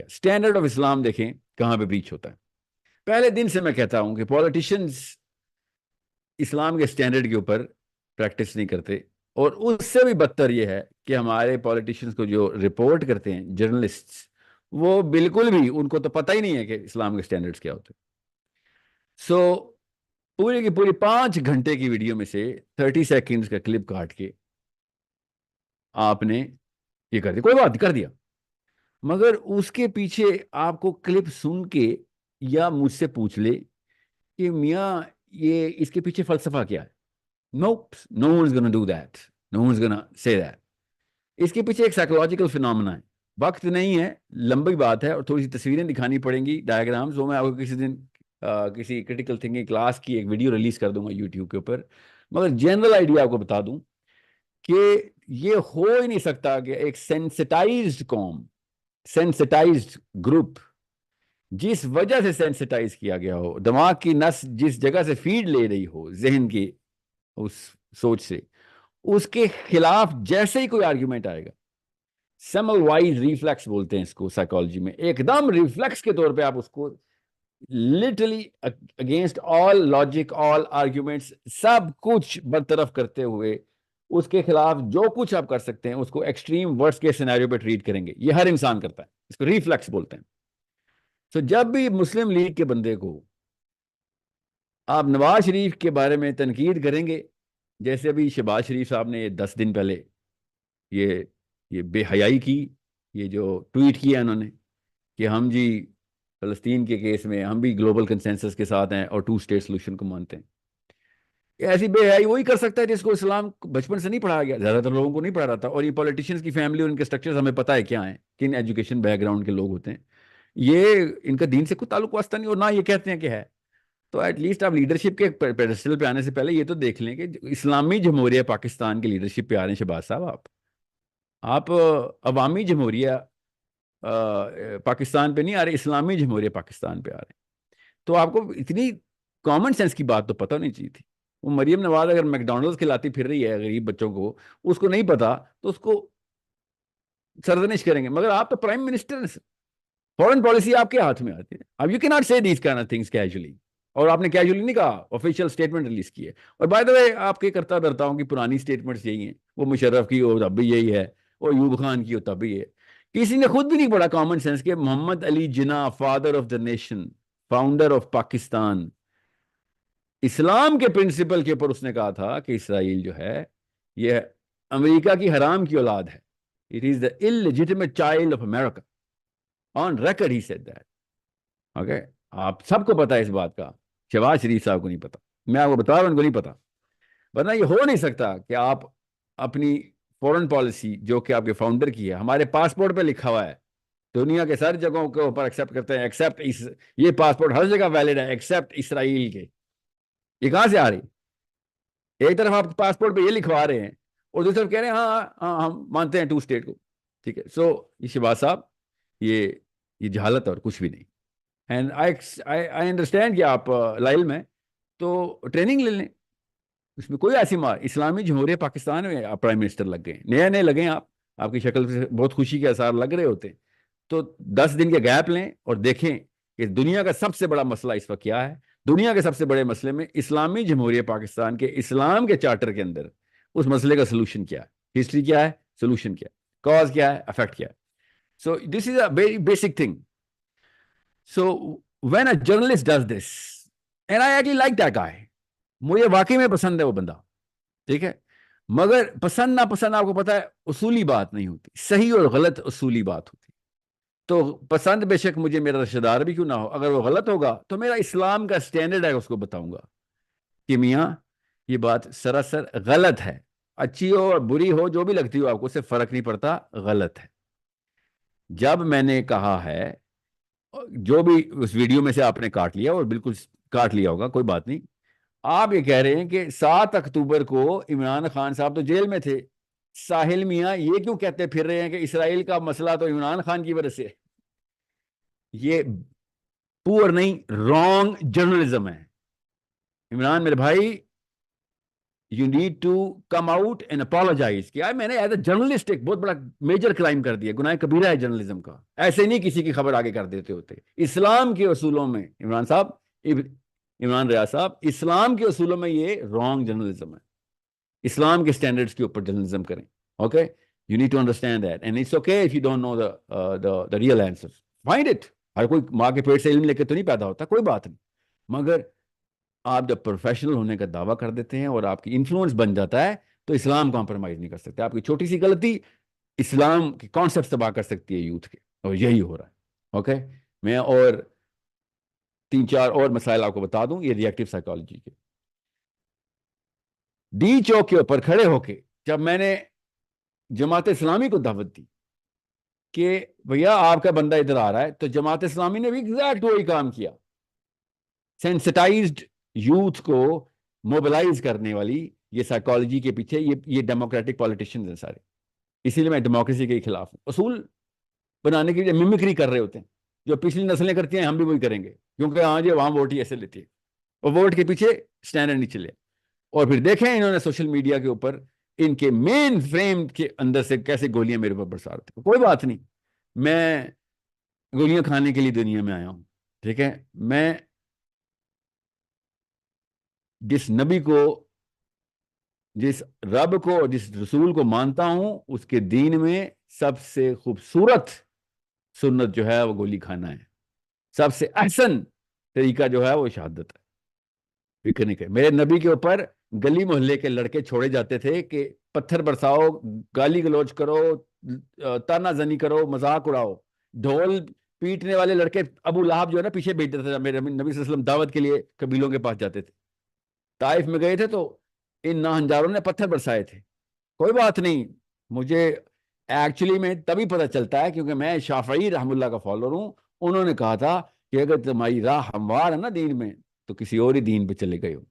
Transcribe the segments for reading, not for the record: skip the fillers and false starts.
Standard of اسلام دیکھیں کہاں پہ بریچ ہوتا ہے. پہلے دن سے میں کہتا ہوں کہ پولیٹیشنز اسلام کے اسٹینڈرڈ کے اوپر پریکٹس نہیں کرتے, اور اس سے بھی بدتر یہ ہے کہ ہمارے پولیٹیشنز کو جو رپورٹ کرتے ہیں جرنلسٹ, وہ بالکل بھی ان کو تو پتہ ہی نہیں ہے کہ اسلام کے اسٹینڈرڈز کیا ہوتے ہیں. سو پوری کی پوری 5 گھنٹے کی ویڈیو میں سے 30 سیکنڈز کا کلپ کاٹ کے آپ نے یہ کر دیا, کوئی بات کر دیا, مگر اس کے پیچھے آپ کو کلپ سن کے یا مجھ سے پوچھ لے کہ میاں یہ اس کے پیچھے فلسفہ کیا ہے. No one's gonna do that. No one's gonna say that. اس کے پیچھے ایک سائیکولوجیکل فینومینا ہے. وقت نہیں ہے, لمبی بات ہے, اور تھوڑی سی تصویریں دکھانی پڑیں گی, ڈائیگرامز. وہ میں آپ کو کسی دن کسی کرٹیکل تھنکنگ کلاس کی ایک ویڈیو ریلیز کر دوں گا یوٹیوب کے اوپر. مگر جنرل آئیڈیا آپ کو بتا دوں کہ یہ ہو ہی نہیں سکتا کہ ایک سینسٹائزڈ قوم, سینسٹائزڈ گروپ, جس وجہ سے سینسٹائز کیا گیا ہو, دماغ کی نس جس جگہ سے فیڈ لے رہی ہو ذہن کی اس سوچ سے, اس کے خلاف جیسے ہی کوئی آرگیومنٹ آئے گا, سیمل وائز ریفلیکس بولتے ہیں اس کو سائیکالوجی میں, ایک دم ریفلیکس کے طور پہ آپ اس کو لٹرلی اگینسٹ آل لاجک, آل آرگیومنٹس, سب کچھ برطرف کرتے ہوئے اس کے خلاف جو کچھ آپ کر سکتے ہیں اس کو ایکسٹریم ورسٹ کے سینیریو پہ ٹریٹ کریں گے. یہ ہر انسان کرتا ہے, اس کو ریفلیکس بولتے ہیں. تو جب بھی مسلم لیگ کے بندے کو آپ نواز شریف کے بارے میں تنقید کریں گے, جیسے ابھی شہباز شریف صاحب نے 10 دن پہلے یہ بے حیائی کی, یہ جو ٹویٹ کیا انہوں نے کہ ہم جی فلسطین کے کیس میں ہم بھی گلوبل کنسنسس کے ساتھ ہیں اور 2 اسٹیٹ سولوشن کو مانتے ہیں. ایسی بے حیائی وہی کر سکتا ہے جس کو اسلام بچپن سے نہیں پڑھایا گیا, زیادہ تر لوگوں کو نہیں پڑھا رہتا. اور یہ پولیٹیشنز کی فیملی اور ان کے اسٹرکچرز ہمیں پتہ ہے کیا ہیں, کن ایجوکیشن بیک گراؤنڈ کے لوگ ہوتے ہیں. یہ ان کا دین سے کوئی تعلق واسطہ نہیں, اور نہ یہ کہتے ہیں کہ ہے. تو ایٹ لیسٹ آپ لیڈرشپ کے پیڈسٹل پہ آنے سے پہلے یہ تو دیکھ لیں کہ اسلامی جمہوریہ پاکستان کی لیڈرشپ پہ آ رہے ہیں شہباز صاحب. آپ عوامی جمہوریہ پاکستان پہ نہیں آ رہے, اسلامی جمہوریہ پاکستان پہ آ رہے ہیں. تو آپ کو اتنی کامن سینس کی بات تو پتہ نہیں چاہیے تھی. وہ مریم نواز اگر میکڈونلڈز کھلاتی پھر رہی ہے غریب بچوں کو, اس کو نہیں پتا تو اس کو سرزنش کریں گے. مگر آپ تو پرائم منسٹر ہیں, فورن پالیسی آپ کے ہاتھ میں آتی ہے. اب یو کی ناٹ سے these kind of things casually, اور آپ نے کیجولی نہیں کہا, آفیشیل اسٹیٹمنٹ ریلیز کی ہے. اور بائی دا وے آپ کے کرتا ڈرتا ہوں کہ پرانی اسٹیٹمنٹس یہی ہیں, وہ مشرف کی ہو تب بھی یہی ہے, وہ ایوب خان کی ہو تب بھی ہے. کسی نے خود بھی نہیں پڑھا کامن سینس کہ Muhammad Ali Jinnah, father of the nation, founder of Pakistan, اسلام کے پرنسپل کے اوپر اس نے کہا تھا کہ اسرائیل جو ہے یہ امریکہ کی حرام کی اولاد ہے. It is the illegitimate child of America. On record he said that. Okay? آپ سب کو پتا ہے اس بات کا, شہباز شریف صاحب کو نہیں پتا. میں آپ کو بتا رہا ہوں ان کو نہیں پتا. ورنہ یہ ہو نہیں سکتا کہ آپ اپنی فورن پالیسی جو کہ آپ کے فاؤنڈر کی ہے, ہمارے پاسپورٹ پہ لکھا ہوا ہے, دنیا کے ساری جگہوں کے اوپر ایکسیپٹ کرتے ہیں, ایکسیپٹ یہ پاسپورٹ ہر جگہ ویلڈ ہے ایکسیپٹ اسرائیل کے. یہ کہاں سے آ رہی؟ ایک طرف آپ پاسپورٹ پہ یہ لکھوا رہے ہیں اور دوسری طرف کہہ رہے ہیں ہاں ہم مانتے ہیں 2 اسٹیٹ کو. ٹھیک ہے, سو یہ شہباز صاحب یہ جہالت اور کچھ بھی نہیں. اینڈ آئی انڈرسٹینڈ کہ آپ لائل میں تو ٹریننگ لے لیں, اس میں کوئی ایسی اسلامی جمہوریہ پاکستان میں آپ پرائم منسٹر لگ گئے, نئے لگے ہیں, آپ کی شکل سے بہت خوشی کے آثار لگ رہے ہوتے ہیں. تو 10 دن کے گیپ لیں اور دیکھیں کہ دنیا کا سب سے بڑا مسئلہ اس وقت کیا ہے. دنیا کے سب سے بڑے مسئلے میں اسلامی جمہوریہ پاکستان کے اسلام کے چارٹر کے اندر اس مسئلے کا سلوشن کیا ہے, ہسٹری کیا ہے, سلوشن کیا ہے, کاز کیا ہے, افیکٹ کیا ہے. So this is a very basic thing. So when a journalist does this, and I actually like that guy, مجھے واقعی میں پسند ہے وہ بندہ, ٹھیک ہے. مگر پسند ناپسند آپ کو پتا ہے اصولی بات نہیں ہوتی, صحیح اور غلط اصولی بات ہوتی. تو پسند بے شک مجھے میرا رشتہ دار بھی کیوں نہ ہو, اگر وہ غلط ہوگا تو میرا اسلام کا سٹینڈرڈ ہے اس کو بتاؤں گا کہ میاں یہ بات سراسر غلط ہے, اچھی ہو اور بری ہو جو بھی لگتی ہو آپ کو, اس سے فرق نہیں پڑتا, غلط ہے. جب میں نے کہا ہے, جو بھی اس ویڈیو میں سے آپ نے کاٹ لیا, اور بالکل کاٹ لیا ہوگا, کوئی بات نہیں, آپ یہ کہہ رہے ہیں کہ 7 اکتوبر کو عمران خان صاحب تو جیل میں تھے, ساحل میاں یہ کیوں کہتے پھر رہے ہیں کہ اسرائیل کا مسئلہ تو عمران خان کی وجہ سے. یہ پور نہیں, رانگ جرنلزم ہے. عمران میرے بھائی, you need to come out and apologise کہ میں نے ایز اے جرنلسٹ ایک بہت بڑا میجر کرائم کر دیا، گناہ کبیرہ ہے جرنلزم کا. ایسے نہیں کسی کی خبر آگے کر دیتے ہوتے. اسلام کے اصولوں میں عمران ریاض صاحب، اسلام کے اصولوں میں یہ رانگ جرنلزم ہے. اسلام کے سٹینڈرڈز کے اوپر جرنلزم کریں. Okay, you need to understand that and it's okay if you don't know the real answer. Find it. ہر کوئی ماں کے پیٹ سے علم لے کے تو نہیں پیدا ہوتا، کوئی بات نہیں. مگر آپ جب پروفیشنل ہونے کا دعویٰ کر دیتے ہیں اور آپ کی انفلوئنس بن جاتا ہے تو اسلام کمپرومائز نہیں کر سکتے. آپ کی چھوٹی سی غلطی اسلام کے کانسیپٹ تباہ کر سکتی ہے یوتھ کے، اور یہی ہو رہا ہے. اوکے، میں اور 3-4 اور مسائل آپ کو بتا دوں یہ ریئیکٹیو سائیکالوجی کے. ڈی چوک کے اوپر کھڑے ہو کے جب میں نے جماعت اسلامی کو دعوت دی کہ بھیا آپ کا بندہ ادھر آ رہا ہے، تو جماعت اسلامی نے بھی ایگزیکٹ وہی کام کیا. سینسٹائزڈ یوتھ کو موبلائز کرنے والی یہ سائیکالوجی کے پیچھے یہ ڈیموکریٹک پولیٹیشینز ہیں سارے. اسی لیے میں ڈیموکریسی کے خلاف ہوں. اصول بنانے کے لیے ممکری کر رہے ہوتے ہیں، جو پچھلی نسلیں کرتی ہیں ہم بھی وہی کریں گے، کیونکہ ہاں جی عوام ووٹ ہی ایسے لیتی ہے، اور ووٹ کے پیچھے اسٹینڈرڈ نہیں چلے. اور پھر دیکھیں انہوں نے سوشل میڈیا کے اوپر ان کے مین فریم کے اندر سے کیسے گولیاں میرے اوپر برساتے. کوئی بات نہیں، میں گولیاں کھانے کے لیے دنیا میں آیا ہوں. ٹھیک ہے، میں جس نبی کو، جس رب کو اور جس رسول کو مانتا ہوں، اس کے دین میں سب سے خوبصورت سنت جو ہے وہ گولی کھانا ہے. سب سے احسن طریقہ جو ہے وہ شہادت ہے. فکر نہیں کرے. میرے نبی کے اوپر گلی محلے کے لڑکے چھوڑے جاتے تھے کہ پتھر برساؤ، گالی گلوچ کرو، تانا زنی کرو، مذاق اڑاؤ. ڈھول پیٹنے والے لڑکے ابو لہب جو ہے نا پیچھے بھیجتے تھے. میرے نبی صلی اللہ علیہ وسلم دعوت کے لیے قبیلوں کے پاس جاتے تھے. طائف میں گئے تھے تو ان ناہنجاروں نے پتھر برسائے تھے. کوئی بات نہیں، مجھے ایکچولی میں تبھی پتہ چلتا ہے کیونکہ میں شافعی رحم اللہ کا فالوور ہوں. انہوں نے کہا تھا کہ اگر تمہاری راہ ہموار ہے نا دین میں تو کسی اور ہی دین پہ چلے گئے ہو.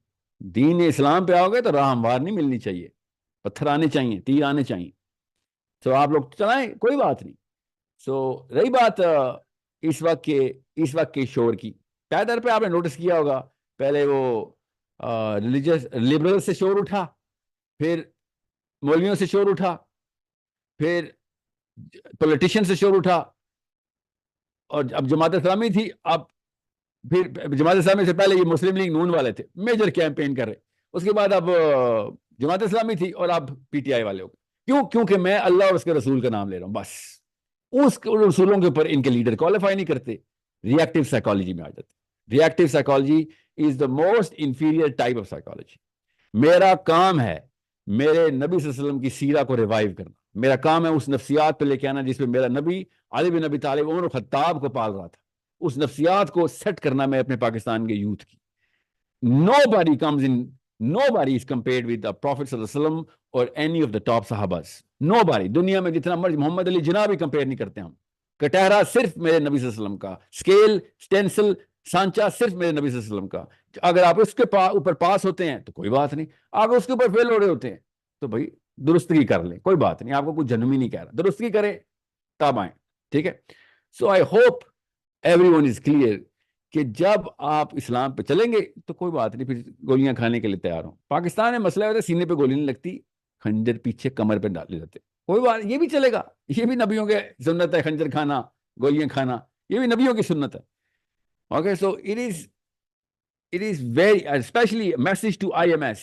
دین اسلام پہ آؤ گے تو راہ ہموار نہیں ملنی چاہیے، پتھر آنے چاہیے، تیر آنے چاہیے. سو آپ لوگ چلائیں، کوئی بات نہیں. سو رہی بات اس وقت کے شور کی، پیدر پہ آپ نے نوٹس کیا ہوگا پہلے وہ ریلیجس لبرل سے شور اٹھا، پھر مولویوں سے شور اٹھا، پھر پولیٹیشین سے شور اٹھا، اور اب جماعت اسلامی تھی. اب پھر جماعت اسلامی سے پہلے یہ مسلم لیگ نون والے تھے، میجر کیمپین کر رہے. اس کے بعد اب جماعت اسلامی تھی اور اب پی ٹی آئی والے ہو گئے. کیوں؟ کیونکہ میں اللہ اور اس کے رسول کا نام لے رہا ہوں. بس اس رسولوں کے اوپر ان کے لیڈر کوالیفائی نہیں کرتے، ریئیکٹیو سائیکالوجی میں آ جاتے. Reactive psychology is the most inferior type of psychology. میرا کام ہے میرے نبی صلی اللہ علیہ وسلم کی سیرہ کو ریوائیو کرنا. میرا کام ہے اس نفسیات پہ لے کے آنا جس پہ میرا نبی علی بن ابی طالب عمر خطاب کو پال رہا تھا. اس نفسیات کو سیٹ کرنا میں اپنے پاکستان کے یوتھ کی. Nobody is compared with the Prophet صلی اللہ علیہ وسلم or any of the top صحابہs. Nobody. دنیا میں جتنا مرضی محمد علی جناح بھی کمپیئر نہیں کرتے ہم. کٹہرا صرف میرے نبی صلی اللہ علیہ وسلم کا، اسکیل، اسٹینسل، سانچا صرف میرے نبی صلی اللہ علیہ وسلم کا. اگر آپ اس کے اوپر پاس ہوتے ہیں تو کوئی بات نہیں، اگر اس کے اوپر فیل ہو رہے ہوتے ہیں تو بھائی درستگی کر لیں، کوئی بات نہیں. آپ کو کچھ جنم ہی نہیں کہہ رہا، درستگی کریں تب آئیں. ٹھیک ہے. So I hope everyone is clear کہ جب آپ اسلام پہ چلیں گے تو کوئی بات نہیں، پھر گولیاں کھانے کے لیے تیار ہوں. پاکستان میں مسئلہ ہوتا ہے سینے پہ گولی نہیں لگتی، خنجر پیچھے کمر پہ ڈالے جاتے. کوئی بات، یہ بھی چلے گا، یہ بھی نبیوں کے سنت ہے. خنجر کھانا، گولیاں کھانا، یہ بھی نبیوں کی سنت ہے. Okay, so it is very, especially a message to IMS.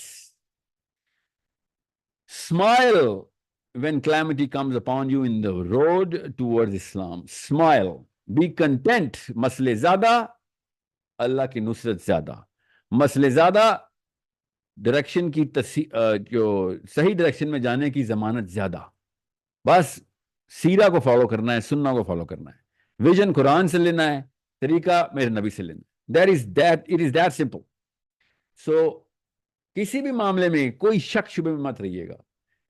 Smile when calamity comes upon you in the road towards Islam. Smile. Be content. مسئلے زیادہ، اللہ کی نصرت زیادہ. مسئلے زیادہ، ڈائریکشن کی جو صحیح ڈائریکشن میں جانے کی ضمانت زیادہ. بس سیرہ کو فالو کرنا ہے، سنہ کو فالو کرنا ہے، ویژن قرآن سے لینا ہے، طریقہ میرے نبی سے لینا ہے. It is that simple. So کسی بھی معاملے میں کوئی شک شبے میں مت رہیے گا.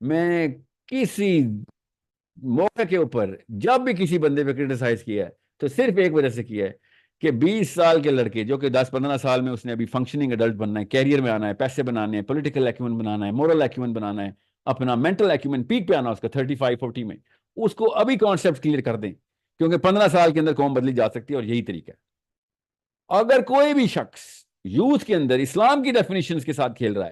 میں کسی موقع کے اوپر جب بھی کسی بندے پہ کرٹیسائز کیا ہے تو صرف ایک وجہ سے کیا ہے کہ 20 سال کے لڑکے جو کہ 10-15 سال میں اس نے ابھی فنکشننگ ایڈلٹ بننا ہے، کیریئر میں آنا ہے، پیسے بنانے ہیں، پولیٹیکل ایکیومن بنانا ہے، مورل ایکیومن بنانا ہے، اپنا مینٹل ایکیومن پیک پہ آنا اس کا 35-40 میں، اس کو ابھی کانسیپٹ کلیئر کر دیں کیونکہ 15 سال کے اندر قوم بدلی جا سکتی ہے. اور یہی طریقہ ہے. اگر کوئی بھی شخص یوتھ کے اندر اسلام کی ڈیفینیشنز کے ساتھ کھیل رہا ہے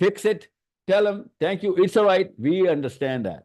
fix it, tell them thank you, it's all right, we understand that.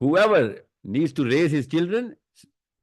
whoever needs to raise his children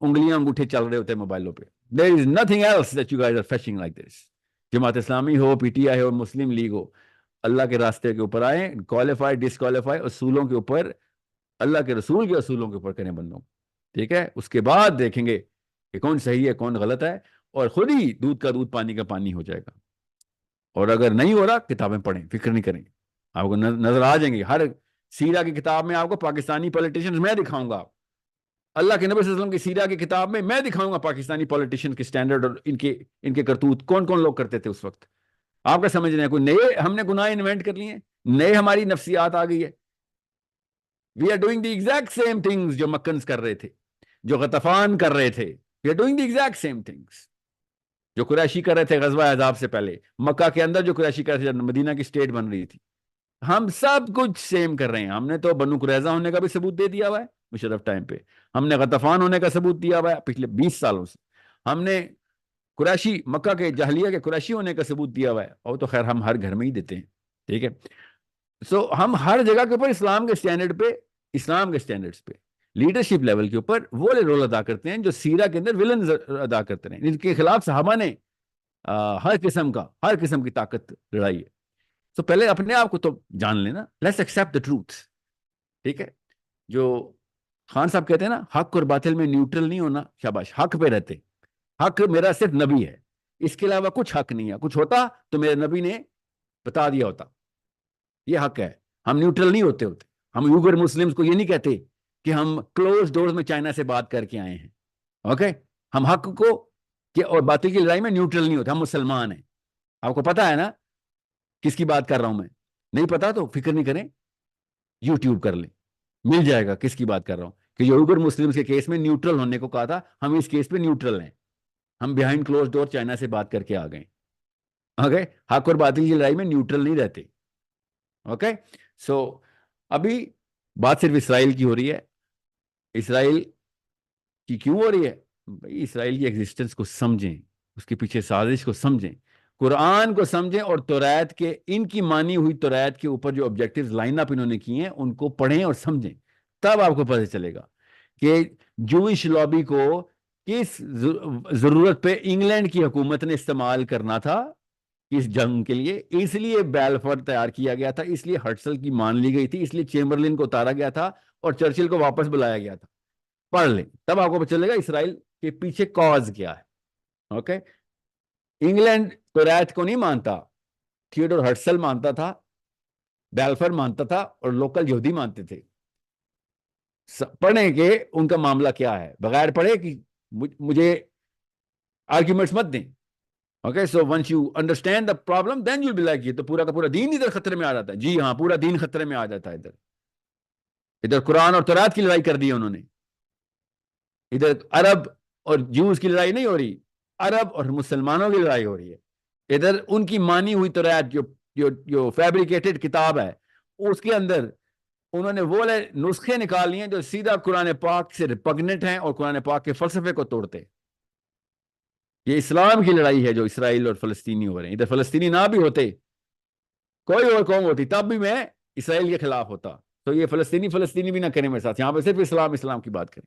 انگلیاں انگوٹھے چل رہے ہوتے ہیں موبائلوں پہ. There is nothing else that you guys are fetching like this. Jamaat Islami who, P T I who, Muslim league ہو, اللہ کے راستے کے اوپر آئیں, کوالیفائی ڈسکوالیفائی اصولوں کے اوپر, اللہ کے رسول کے اصولوں کے اوپر کریں بندوں. ٹھیک ہے, اس کے بعد دیکھیں گے کہ کون صحیح ہے کون غلط ہے, اور خود ہی دودھ کا دودھ پانی کا پانی ہو جائے گا. اور اگر نہیں ہو رہا, کتابیں پڑھیں, فکر نہیں کریں, آپ کو نظر آ جائیں گے. ہر سیرہ کی کتاب میں آپ کو پاکستانی پولیٹیشنز میں دکھاؤں گا, اللہ کے نبی صلی اللہ علیہ وسلم کی سیرہ کی کتاب میں دکھاؤں گا پاکستانی پولیٹیشن کے سٹینڈرڈ اور ان کے کرتوت, کون کون لوگ کرتے تھے اس وقت. آپ کا سمجھ رہے ہیں کوئی نئے ہم نے گناہ انوینٹ کر لیے ہیں, نئے ہماری نفسیات آ گئی ہے. We are doing the exact same things جو مکنز کر رہے تھے, جو غطفان کر رہے تھے. We are doing the exact same things جو قریشی کر رہے تھے غزوہ احزاب سے پہلے, مکہ کے اندر جو قریشی کر رہے تھے جب مدینہ کی سٹیٹ بن رہی تھی. ہم سب کچھ سیم کر رہے ہیں. ہم نے تو بنو قریظہ ہونے کا بھی ثبوت دے دیا ہوا ہے مشرف ٹائم پہ, ہم نے غطفان ہونے کا ثبوت دیا ہوا ہے پچھلے 20 سالوں سے, ہم نے قریشی مکہ کے جاہلیہ کے قریشی ہونے کا ثبوت دیا ہوا ہے, اور تو خیر ہم ہر گھر میں ہی دیتے ہیں. ٹھیک ہے, سو ہم ہر جگہ کے اوپر اسلام کے سٹینڈرڈز پہ لیڈرشپ لیول کے اوپر وہ رول ادا کرتے ہیں جو سیرہ کے اندر ولن ادا کرتے ہیں, جن کے خلاف صحابہ نے ہر قسم کی طاقت لڑائی ہے. تو پہلے اپنے آپ کو تو جان لینا, لیٹس ایکسپٹ دا ٹروتھ. ٹھیک ہے, جو خان صاحب کہتے ہیں نا حق اور باطل میں نیوٹرل نہیں ہونا, شاباش, حق پہ رہتے. حق میرا صرف نبی ہے, اس کے علاوہ کچھ حق نہیں ہے. کچھ ہوتا تو میرے نبی نے بتا دیا ہوتا, یہ حق ہے. ہم نیوٹرل نہیں ہوتے. ہم یوگر مسلمز کو یہ نہیں کہتے کہ ہم کلوز ڈورز میں چائنا سے بات کر کے آئے ہیں. اوکے, ہم حق کو اور باطل کی لڑائی میں نیوٹرل نہیں ہوتے. ہم مسلمان ہیں. آپ کو پتا ہے نا کس کی بات کر رہا ہوں میں؟ نہیں پتا تو فکر نہیں کریں, یوٹیوب کر لیں, مل جائے گا کس کی بات کر رہا ہوں. کہ جو یوگر مسلمز کے کیس میں نیوٹرل ہونے کو کہا تھا, ہم اس کیس پہ نیوٹرل ہیں. ہم بیہائنڈ کلوز ڈور چائنا سے بات کر کے آ گئے. اوکے, حق اور باطل کی لڑائی میں نیوٹرل نہیں رہتے. اوکے, سو ابھی بات صرف اسرائیل کی ہو رہی ہے. اسرائیل کی کیوں ہو رہی ہے بھائی؟ اسرائیل کی ایگزسٹنس کو سمجھیں, اس کے پیچھے سازش کو سمجھیں, قرآن کو سمجھیں, اور توریت کے ان کی مانی ہوئی توریت کے اوپر جو آبجیکٹیوز لائن اپ انہوں نے کیے ہیں ان کو پڑھیں اور سمجھیں. تب آپ کو پتہ چلے گا کہ جوئش لابی کو کس ضرورت پہ انگلینڈ کی حکومت نے استعمال کرنا تھا اس جنگ کے لیے. اس لیے بیلفور تیار کیا گیا تھا, اس لیے ہرٹسل کی مان لی گئی تھی, اس لیے چیمبرلین کو اتارا گیا تھا اور چرچل کو واپس بلایا گیا تھا. پڑھ لیں, تب آپ کو پتہ چلے گا اسرائیل کے پیچھے کاز کیا ہے. اوکے, انگلینڈ توریت کو نہیں مانتا, تھیوڈور ہرٹسل مانتا تھا, بیلفور مانتا تھا, اور لوکل یہودی مانتے تھے. پڑھیں کہ ان کا معاملہ کیا ہے, بغیر پڑھے کہ مجھے آرگیومنٹس مت دیں. Okay, so once you understand the problem then you be like, یہ تو پورا کا پورا دین ادھر خطرے میں آ جاتا ہے. جی ہاں, پورا دین خطرے میں آ جاتا ہے. ادھر قرآن اور توریت کی لڑائی کر دی ہے انہوں نے. ادھر عرب اور جوز کی لڑائی نہیں ہو رہی, عرب اور مسلمانوں کی لڑائی ہو رہی ہے. ادھر ان کی مانی ہوئی توریت جو فیبریکیٹڈ کتاب ہے, اس کے اندر انہوں نے وہ نسخے نکال لیے جو سیدھا قرآن پاک سے ریپگننٹ ہیں اور قرآن پاک کے فلسفے کو توڑتے. یہ اسلام کی لڑائی ہے جو اسرائیل اور فلسطینی ہو رہے ہیں. ادھر فلسطینی نہ بھی ہوتے, کوئی اور قوم ہوتی, تب بھی میں اسرائیل کے خلاف ہوتا. تو یہ فلسطینی بھی نہ کریں میرے ساتھ, یہاں پہ صرف اسلام کی بات کریں.